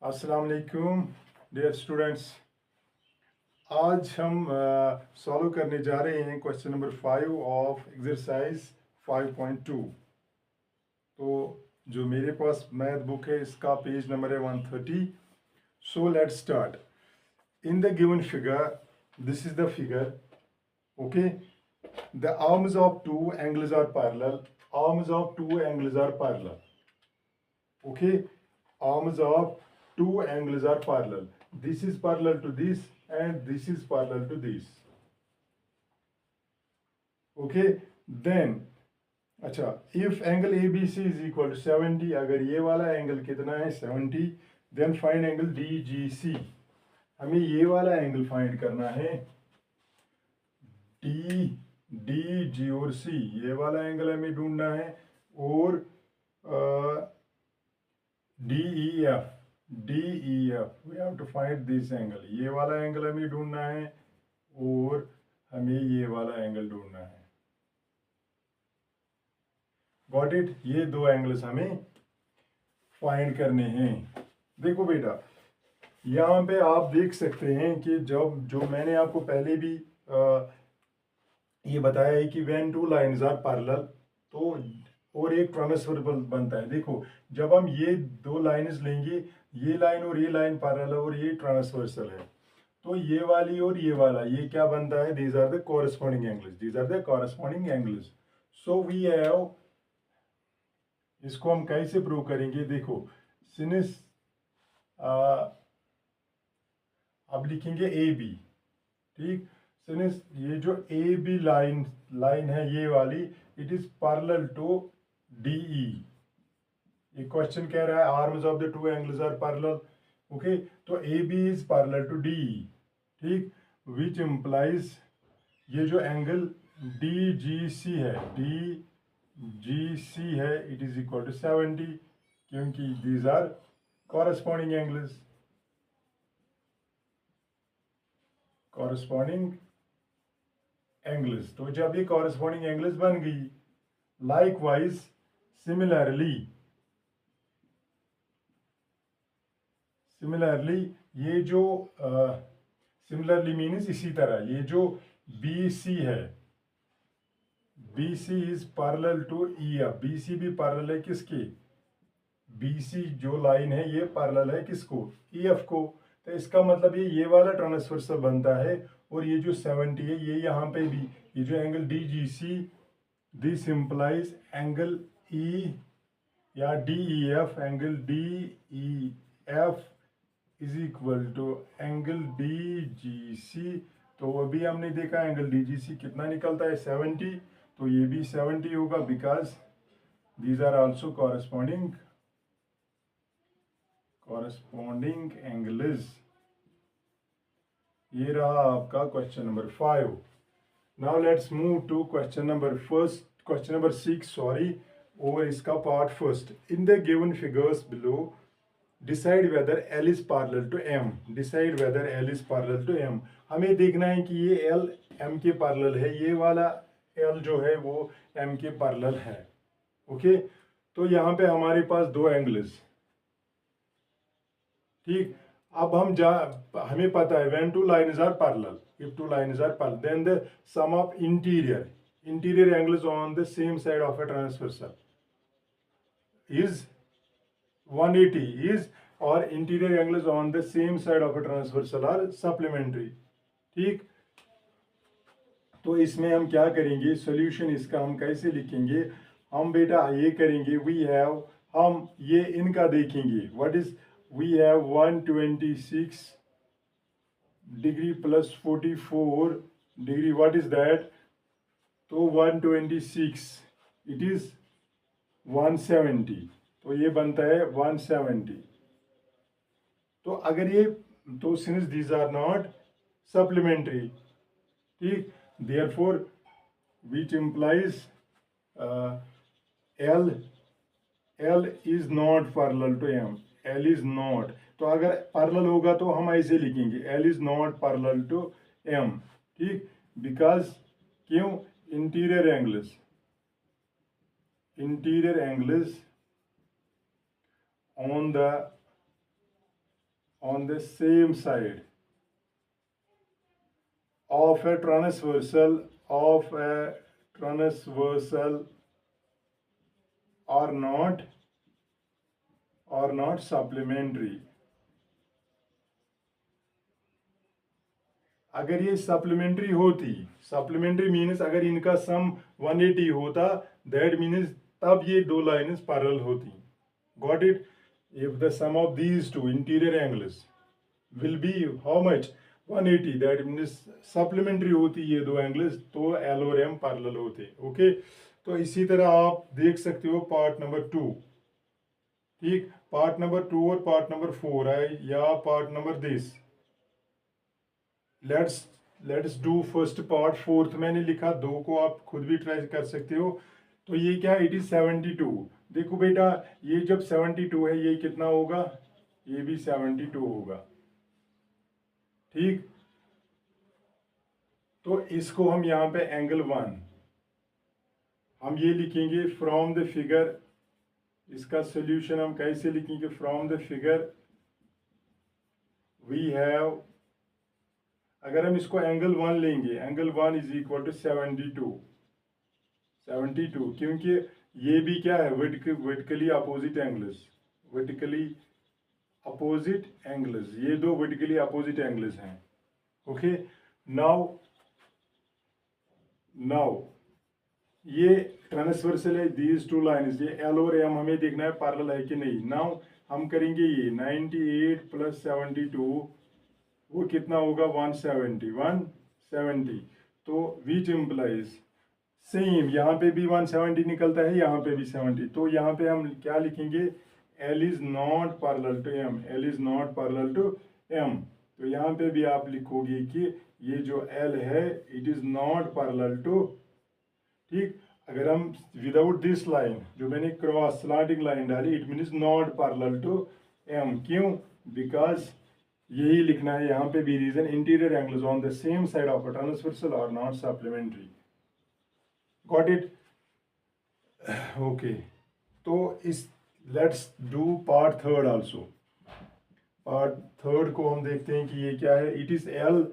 अस्सलाम वालेकुम dear students. आज हम सॉल्व करने जा रहे हैं क्वेश्चन नंबर 5 ऑफ एक्सरसाइज 5.2। तो जो मेरे पास मैथ बुक है इसका पेज नंबर है 130। So let's start. In the given figure, this is the figure, okay. The arms of two angles are parallel, arms of two angles are parallel, okay. Arms of two angles are parallel. This is parallel to this and this is parallel to this, okay. Then अच्छा, if angle ABC is equal to 70, अगर ये वाला angle कितना है 70, then find angle DGC। हमें ये वाला angle find करना है, DG और C, ये वाला एंगल हमें ढूंढना है, और DEF, we have to find this angle। ये वाला एंगल हमें ढूंढना है और हमें ये वाला एंगल ढूंढना है। Got it? ये दो एंगल्स हमें फाइंड करने हैं। देखो बेटा, यहाँ पे आप देख सकते हैं कि जब जो मैंने आपको पहले भी ये बताया है कि when two lines are parallel, तो और एक ट्रांसफरेबल बनता है। देखो, जब हम ये दो लाइन्स लेंगे, ये लाइन और ये लाइन पैरेलल और ये ट्रांसवर्सल है, तो ये वाली और ये वाला, ये क्या बनता है? These are the corresponding angles, these are the corresponding angles. So we have, इसको हम कैसे प्रूव करेंगे? देखो, सिंस अब लिखेंगे ए बी, ठीक। सिंस ये जो ए बी लाइन है ये वाली, it is parallel to DE। ये क्वेश्चन कह रहा है arms of the two angles are parallel, okay. तो AB is parallel to DE, ठीक। विच इम्प्लाइज ये जो एंगल DGC है, DGC है, इट इज इक्वल टू 70, क्योंकि these are corresponding angles, corresponding angles. तो जब ये कॉरेस्पॉन्डिंग एंगल्स बन गई, लाइकवाइज सिमिलरली ये जो सिमिलरली मीन्स इसी तरह, ये जो BC है, BC is parallel to EF। BC भी पैरेलल है किसके? BC जो लाइन है ये पैरेलल है किसको? EF को। तो इसका मतलब ये वाला ट्रांसवर्सल बनता है, और ये जो 70 है ये यहाँ पे भी, ये जो angle DGC, this implies angle E या DEF, angle DEF is equal to angle DGC। तो अभी हमने देखा एंगल DGC कितना निकलता है, 70। तो ये भी 70 होगा, because these are also corresponding angles. ये रहा आपका question number 5। Now let's move to question number 6, sorry, और इसका part first. In the given figures below, decide whether L is parallel to M। Decide whether L is parallel to M। हमें देखना है कि ये L M के parallel है, ये वाला L जो है वो M के पैरेलल है, ओके। तो यहाँ पे हमारे पास दो एंगल्स, ठीक। अब हमें पता है when two lines are parallel, if two lines are parallel, then the sum of interior angles on the same side of a transversal is 180 is, और interior angles on the same side of a transversal are supplementary, ठीक। तो इसमें हम क्या करेंगे? Solution इसका हम कैसे लिखेंगे? हम बेटा ये करेंगे, वी हैव, हम ये इनका देखेंगे, what is, we have 126 degree plus 44 degree, what is that? तो 126, इट इज 170, तो ये बनता है 170। तो अगर ये, तो since these are not supplementary, ठीक, therefore which implies L is not parallel to M। L is not, तो अगर पैरेलल होगा तो हम ऐसे लिखेंगे L is not parallel to M, ठीक। बिकॉज क्यों? Interior angles on the on the same side of a transversal are not supplementary. अगर ये सप्लीमेंट्री होती, सप्लीमेंट्री मीन्स अगर इनका सम 180 होता, दैट मीन्स तब ये दो लाइन्स पैरेलल होती. Got it? If the sum of these two interior angles will be how much 180, that means supplementary होती ये दो एंगल्स, तो एल और एम पैरेलल होते. ओके, तो इसी तरह आप देख सकते हो पार्ट नंबर 2. ठीक, पार्ट नंबर 2 और पार्ट नंबर 4 है, या part number this. Let's do first part. Fourth मैंने लिखा, 2 को आप खुद भी ट्राई कर सकते हो. तो ये क्या है? It is 72. देखो बेटा, ये जब 72 है, ये कितना होगा? ये भी 72 होगा. ठीक, तो इसको हम यहाँ पे एंगल 1 हम ये लिखेंगे फ्रॉम द फिगर. इसका सोल्यूशन हम कैसे लिखेंगे? From the figure we have, अगर हम इसको एंगल 1 लेंगे, एंगल 1 इज इक्वल टू 72. क्योंकि ये भी क्या है? Vertically opposite angles. Vertically opposite angles, ये दो वर्टिकली अपोजिट एंगल्स हैं. ओके, नाउ ये ट्रांसवर्सल है दीज टू लाइन्स. ये एल और एम हमें देखना है पैरेलल है कि नहीं. नाउ हम करेंगे ये 98 प्लस 72, वो कितना होगा? 170. तो विच इम्प्लाइज सेम, यहाँ पे भी 170 निकलता है, यहाँ पे भी 70. तो यहाँ पे हम क्या लिखेंगे? L is not parallel to M. L is not parallel to M. तो यहाँ पे भी आप लिखोगे कि ये जो L है it is not parallel to. ठीक, अगर हम विदाउट दिस लाइन, जो मैंने क्रॉस स्लैंटिंग लाइन डाली, it means not parallel to M. क्यों? बिकॉज यही लिखना है यहाँ पे भी reason, interior angles on the same side of a transversal are not supplementary. Got it? Okay, तो इस let's do part third also. Part third को हम देखते हैं कि ये क्या है. इट इज L,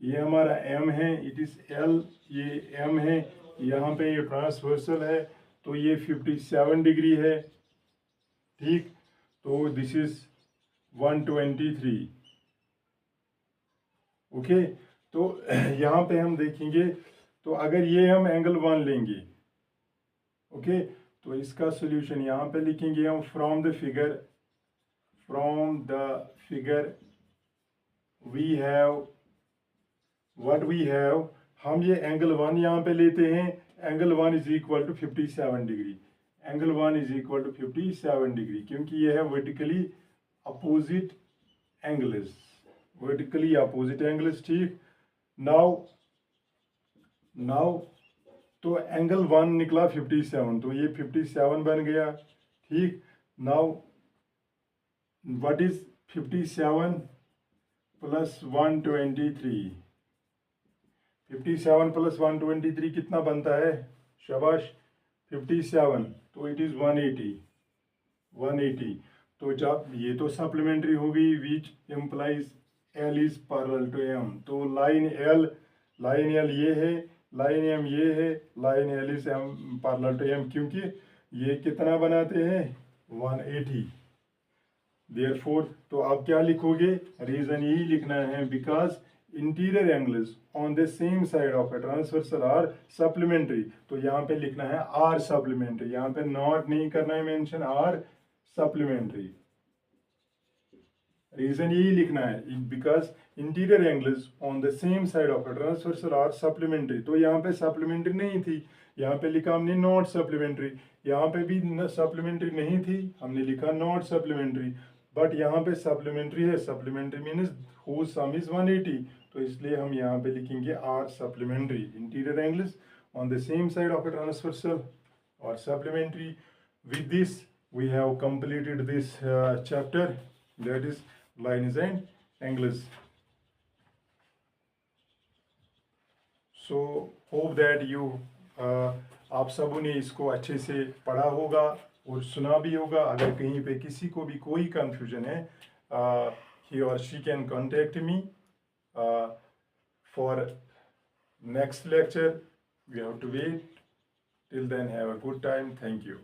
ये हमारा M है. इट इज L, ये M है. यहाँ पे ये ट्रांसवर्सल है, तो ये 57 डिग्री है. ठीक, तो दिस इज 123. ओके, तो यहाँ पे हम देखेंगे, तो अगर ये हम एंगल 1 लेंगे, ओके, तो इसका सोल्यूशन यहाँ पे लिखेंगे हम from the figure we have what we have. हम ये एंगल 1 यहाँ पे लेते हैं. Angle 1 is equal to 57 degree. Angle 1 is equal to 57 degree, क्योंकि ये है vertically opposite angles. Vertically opposite angles. ठीक, नाउ तो एंगल 1 निकला 57, तो ये 57 बन गया. ठीक, now what is 57 plus 123? 57 plus 123 कितना बनता है? शाबाश, 57. तो इट इज 180. तो जब ये तो सप्लीमेंट्री हो गई, which implies L is parallel to M. तो लाइन L ये है, लाइन M ये है, line L is parallel to M, क्योंकि ये कितना बनाते हैं? 180. देयरफॉर, तो आप क्या लिखोगे? रीजन यही लिखना है, because interior angles on the same side of a transversal are supplementary. तो यहाँ पे लिखना है आर सप्लीमेंट्री. यहाँ पे नॉट नहीं करना है मेंशन, आर सप्लीमेंट्री. रीजन यही लिखना है, because interior angles on the same side of a transversal are supplementary. तो यहाँ पे सप्लीमेंट्री नहीं थी, यहाँ पे लिखा हमने नॉट सप्लीमेंट्री. यहाँ पे भी सप्लीमेंट्री नहीं थी, हमने लिखा नॉट सप्लीमेंट्री. बट यहाँ पे सप्लीमेंट्री है. Supplementary means whose sum is 180. तो इसलिए हम यहाँ पे लिखेंगे are supplementary. Interior angles on the same side of a transversal और supplementary. With this we have completed this chapter, that is lines and angles. So hope that you आप सबों ने इसको अच्छे से पढ़ा होगा और सुना भी होगा. अगर कहीं पे किसी को भी कोई कंफ्यूजन है, he or she can contact me for next lecture. We have to wait. Till then, have a good time. Thank you.